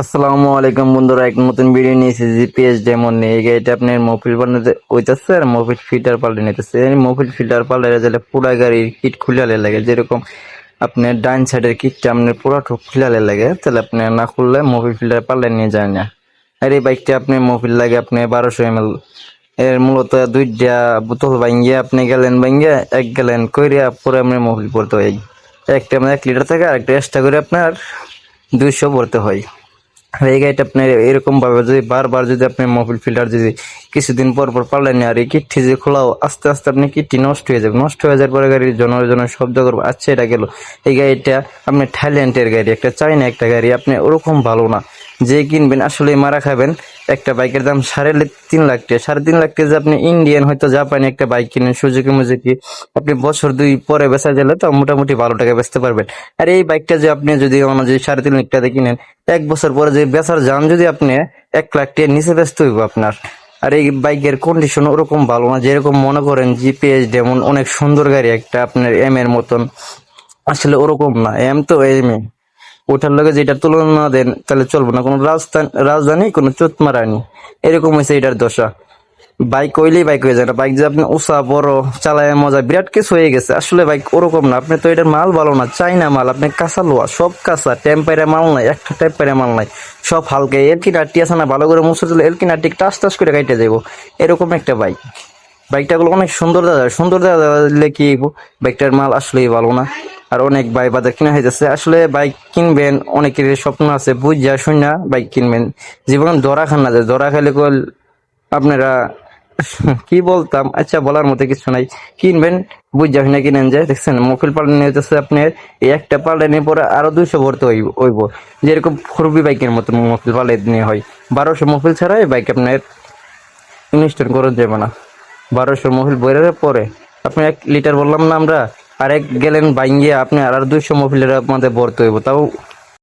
আসসালামু আলাইকুম বন্ধুরা, এক নতুন ভিডিও নিয়েছি জিপিএস ডেমন নিয়ে। এই গাড়িটা আপনার মোবিল বানাতে হইতেছে আর মোবিল ফিল্টার পাল্টে নিতেছে। এই মোবিল ফিল্টার পাল্টে গেলে পুরা গাড়ির কিট খুলালে লাগে, যেরকম আপনার ডাইন সাইডের কিটটা আপনার পুরা খুলালে লাগে, তাহলে আপনি না খুললে মোবিল ফিল্টার পাল্টে নিয়ে যায় না। আর এই বাইকটা আপনি মোবিল লাগে আপনি 1200 ml এর মূলত দুইটা বোতল ভাঙ্গিয়ে আপনি গেলেন ভাঙ্গিয়ে 1 গ্যালন কইরা পুরো আপনার মোবিল পড়তে হয়। একটা আপনার 1 লিটার থেকে আরেকটা এক্সট্রা করে আপনার 200 ভরতে হয়। আর এই গাড়িটা আপনার এরকম ভাবে যদি বারবার যদি আপনি মোবিল ফিল্টার যদি কিছুদিন পর পর পাল্টান আর এই কিটটি যে খোলাও আস্তে আস্তে আপনি কিটটি নষ্ট হয়ে যাবে। নষ্ট হয়ে যাওয়ার পরে গাড়ির জন শব্দ করবো। আচ্ছা, এটা গেল। এই গাড়িটা আপনি থাইল্যান্ডের গাড়ি, একটা চাইনা একটা গাড়ি, আপনি ওরকম ভালো না। যে কিনবেন আসলে মারা খাবেন। একটা বাইকের দাম 3.5 লাখ টাকা। 3.5 লাখ টাকা যে আপনি ইন্ডিয়ান হয়তো জাপানি একটা বাইক কিনেন সুজুকি মুজুকি, আপনি বছর 2 পরে বেচা গেলে তো মোটামুটি ভালো টাকা বেচতে পারবেন। আর এই বাইকটা যে আপনি যদি যদি 3.5 লাখ টাকা কিনেন, 1 বছর পরে যে বেচার যান যদি আপনি 1 লাখ টাকার নিচে বেচতে হইব আপনার। আর এই বাইকের কন্ডিশন ওরকম ভালো না, যেরকম মনে করেন জিপিএস যেমন অনেক সুন্দর গাড়ি একটা আপনার এম এর মতন, আসলে ওরকম না। এম তো এম এ, ওটার লগে যেটা তুলনা দেন তাহলে চলবো না। কোনো রাজধানী কোনো চুতমারানি, এরকম হয়েছে এটার দশা। বাইক হইলেই বাইক হয়ে যায় না। বাইক যে আপনি উষা বড় চালায় মজা বিরাট কিছু হয়ে গেছে, আসলে বাইক ওরকম না। আপনি তো এটার মাল ভালো না, চাইনা মাল, আপনি কাঁচা লোয়া, সব কাঁচা, টেম্পারে মাল নাই, একটা টেম্পারে মাল নাই, সব হালকা। এলকি নাট্টি আছে না, ভালো করে মুছে দিলে এলকি নাট্টি টাস টাস করে কাইটে যাবো, এরকম একটা বাইক। বাইকটা গুলো অনেক সুন্দর দাদা, সুন্দর দাদা দিলে কি হইবো? বাইকটার মাল আসলেই ভালো না। আর অনেক ভাই বাজার কিনা হইতেছে। আসলে বাইক কিনবেন, অনেকের স্বপ্ন আছে, বুঝ শুন না বাইক কিনবেন। জীবন ধরা খান না, যায় ধরা খাইলে কল আপনারা কি বলতাম, আচ্ছা বলার মতো কিছু নাই। কিনবেন বুঝা শুনে কিনেন। যায় দেখছেন মোবিল পাল্টে নিতেছে আপনার, এই একটা পাল্টে নিয়ে পরে আরো 200 ভরতে হইব। যেরকম ফোরবি বাইকের মতো মোবিল পাল্টে নিয়ে হয়। 1200 মোবিল ছাড়া এই বাইক আপনার ইনস্টল করা যাবে না। 1200 মোবিল বইরার পরে আপনি 1 লিটার বললাম না আমরা, আর 1 গ্যালন বাইঙ্গিয়ে আপনি আর 200 মোবিলের মধ্যে ভরতে হইব, তাও